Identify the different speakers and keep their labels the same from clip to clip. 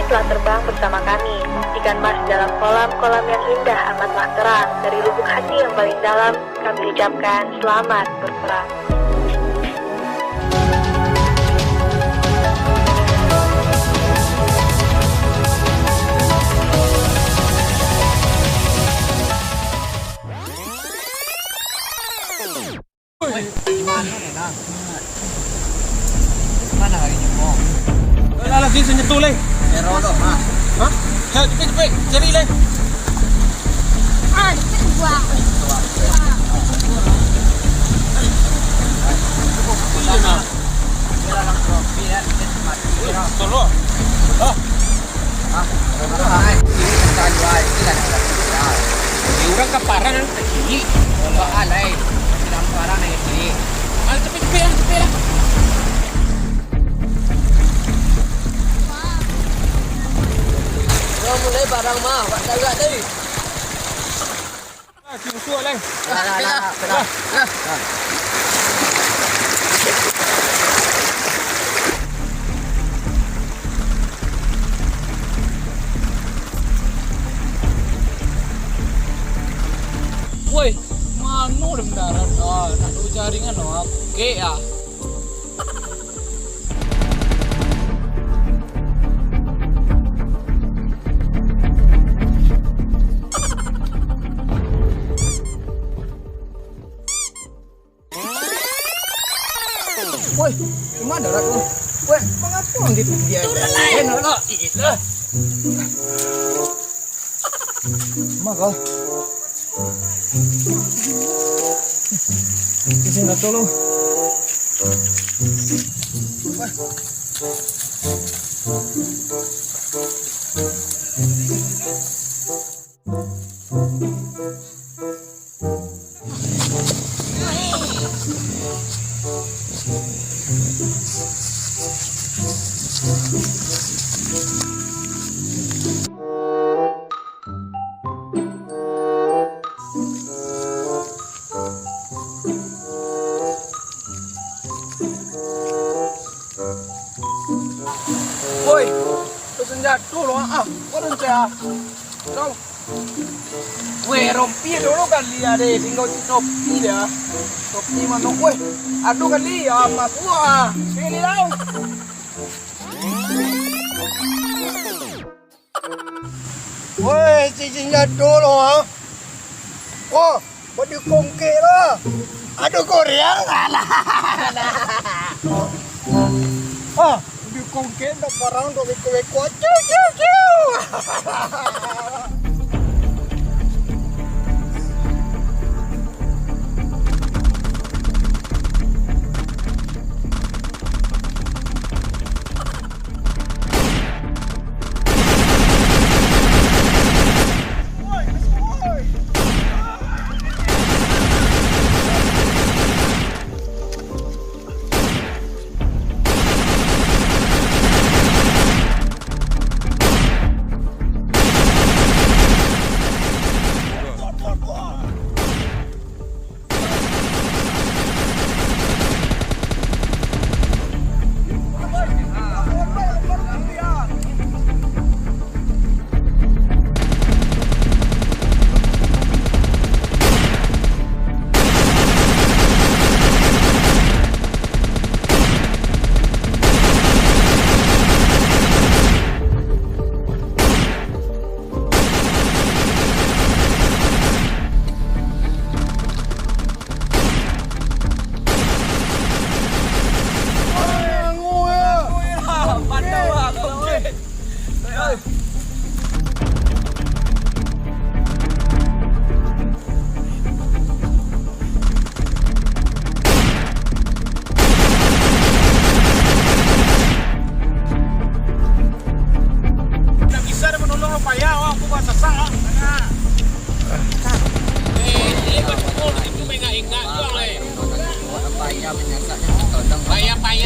Speaker 1: telah terbang bersama kami. Ikan mas dalam kolam-kolam yang indah amatlah terang. Dari lubuk hati yang paling dalam, kami ucapkan selamat berperang.
Speaker 2: Mana kalinya mo?
Speaker 3: Wala lagi sa nyetul eh.
Speaker 2: Pero lo, ha?
Speaker 3: Ha? Cepet, cari leh.
Speaker 2: Kira lang trophy ya, mati kira.
Speaker 3: Tolo. Ha?
Speaker 2: Ay, ini kan jual, sila na kita.
Speaker 3: Di orang kaparan ang tahi.
Speaker 2: Wala alay. Silang parang na ini.
Speaker 3: Al cepet.
Speaker 2: Kau mulai barang mah, buat jaga tadi.
Speaker 3: Kimusuh leh.
Speaker 2: Lah.
Speaker 3: Woi, mano dah mendarat. Nak dulu jaringan oke ya.
Speaker 2: Woi, gimana darat lo? Woi, mengapa gitu dia? Lain lo, itu. Maka. Kasi na to lo. Woi, pesan jatuh loh kau dan saya. Kau, woi rompi dulu kali ya deh, tinggal topi dah. Topi mana, woi, aduh kali ya mas gua, sini lau. Woi, cincin jatuh loh Wah, body kongke lah. Aduh Korea lah. Di kongke dah parang do weko ciu.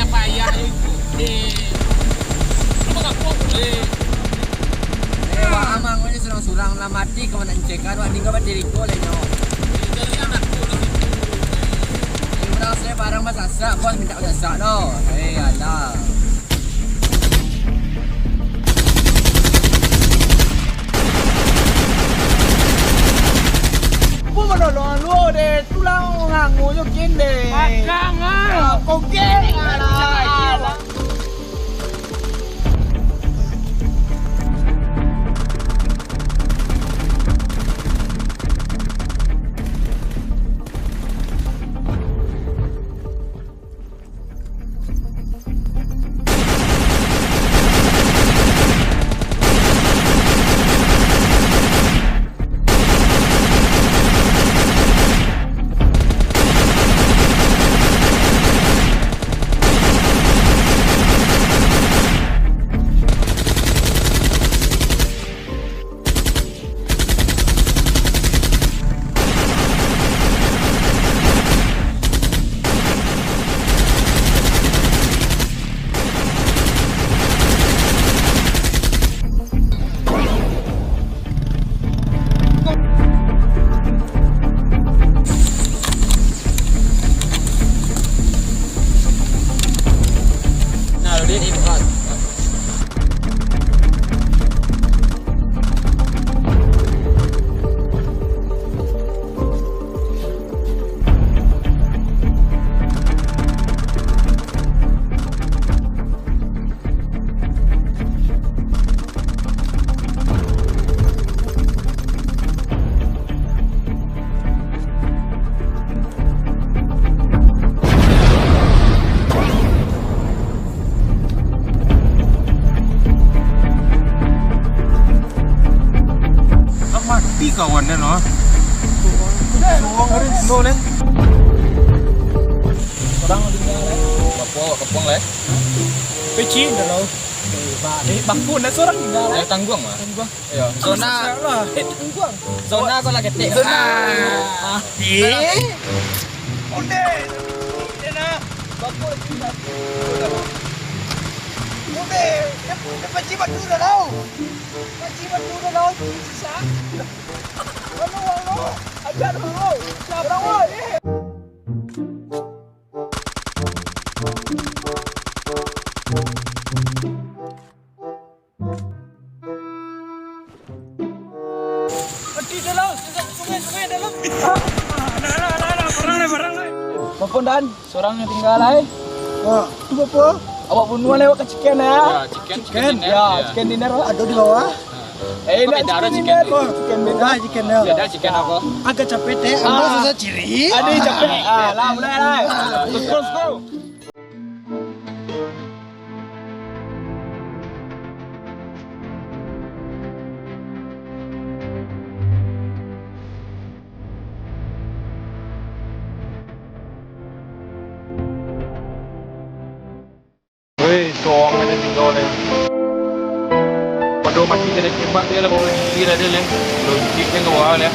Speaker 3: Payah. Apa kau boleh?
Speaker 2: Wah, amang ini surang-surang lah mati kau nak cekar, wah tinggal berdiri kau leno.
Speaker 3: Jadi anak tu lah itu.
Speaker 2: Ini orang saya barang mas asak, bos minta asak no. Alah. tunjukin deh.
Speaker 3: Makangan.
Speaker 2: Oke.
Speaker 4: Mati kawannya no.
Speaker 2: Uang hari no nih.
Speaker 3: Orang tinggal leh.
Speaker 4: Kepong lah.
Speaker 3: Peci dah lo. Bangku nak seorang tinggal leh.
Speaker 4: Tangguang mah.
Speaker 3: Tangguang.
Speaker 4: Iya. Zona.
Speaker 3: Tangguang.
Speaker 4: Zona kau lagi ketik.
Speaker 2: Zona. Udah. Nah.
Speaker 3: Bangku tinggal.
Speaker 2: Udah. Dapat cibat dulu dah. Cibat dulu dah. Bisa. Halo. Ajar dulu. Siapa woi?
Speaker 3: Bapun dan seorang yang tinggal leh.
Speaker 2: Itu apa?
Speaker 3: Awak bunuh lewat ke chicken ya.
Speaker 4: Chicken.
Speaker 3: Ya, chicken dinner lah.
Speaker 2: Ada di bawah.
Speaker 3: Nak
Speaker 4: beda ada
Speaker 3: chicken
Speaker 4: chicken.
Speaker 3: dinner. Chicken beda.
Speaker 2: Chicken ya.
Speaker 4: Ada chicken apa?
Speaker 2: Agak capek deh. Anda susah ciri.
Speaker 3: Ada capek. Lah mulai lah. Let's go.
Speaker 4: Woi, soang ada tinggal leh. Pada mati kena tembak dia lah, boleh kira dia leh. Logik dia ke bawah leh.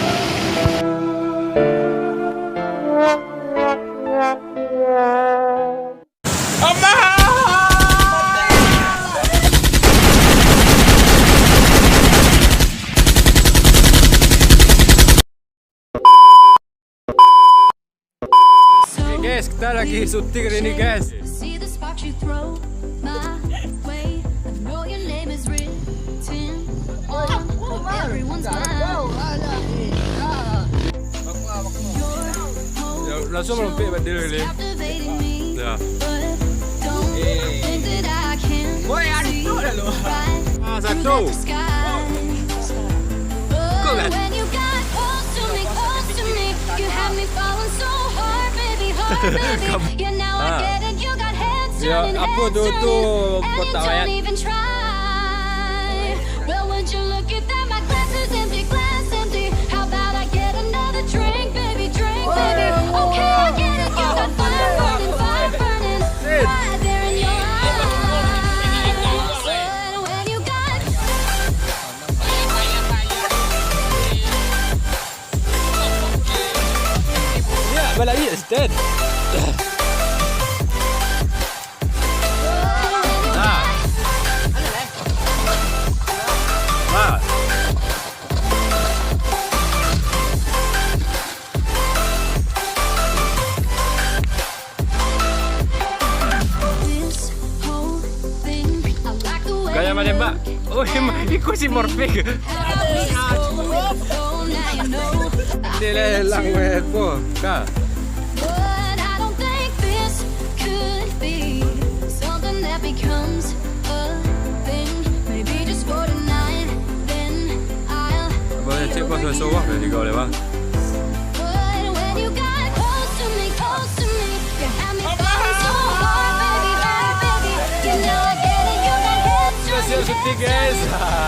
Speaker 5: Guys, kita lagi syuting hari ini guys.
Speaker 6: See the spark you throw my way. I know your name is written on everyone's mind.
Speaker 5: Ya, langsung melompet pada dia ni.
Speaker 6: Captivating me,
Speaker 5: Ya.
Speaker 6: but don't think that I can see right
Speaker 5: satu.
Speaker 6: through the sky. But when you got close to me, you had me falling so hard, baby, baby. Yeah, now I get it, you got hands
Speaker 5: Ya,
Speaker 6: turning,
Speaker 5: apa
Speaker 6: hands
Speaker 5: tu
Speaker 6: turning, and you
Speaker 5: kotak
Speaker 6: don't
Speaker 5: ayat.
Speaker 6: even try. Well, would you look at that? My glass is empty, glass empty. How about I get another drink, baby, drink, baby? Okay, I get it, you got fire burning, right there in your eyes. But when you got
Speaker 5: Ya, balai stand.
Speaker 6: this whole thing, I like the way
Speaker 5: Gaya
Speaker 6: you
Speaker 5: menembak. Oh, ikut si Morphe.
Speaker 6: oh, now you know.
Speaker 5: Dia lah lang apa? Ka.
Speaker 6: But
Speaker 5: cek pasal sawah dari kau lewat.
Speaker 6: But when you got close to me, you had me falling so hard, baby, baby. You know I get it, you got hips
Speaker 5: Terima kasih syuting guys.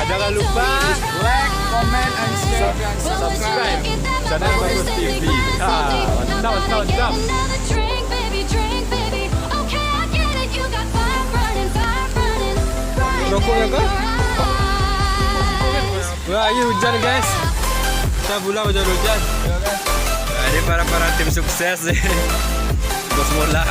Speaker 5: Jangan lupa
Speaker 2: Like, comment, and share.
Speaker 5: subscribe channel Bagus TV. Mantap, mantap, mantap.
Speaker 6: another drink, baby, okay, I get it, you got fire running
Speaker 5: Rokoknya
Speaker 6: in
Speaker 5: kah?
Speaker 6: your eyes.
Speaker 5: Wah, ini hujan guys. Kita bulan hujan-hujan. Ini para tim sukses nih. Bos bola.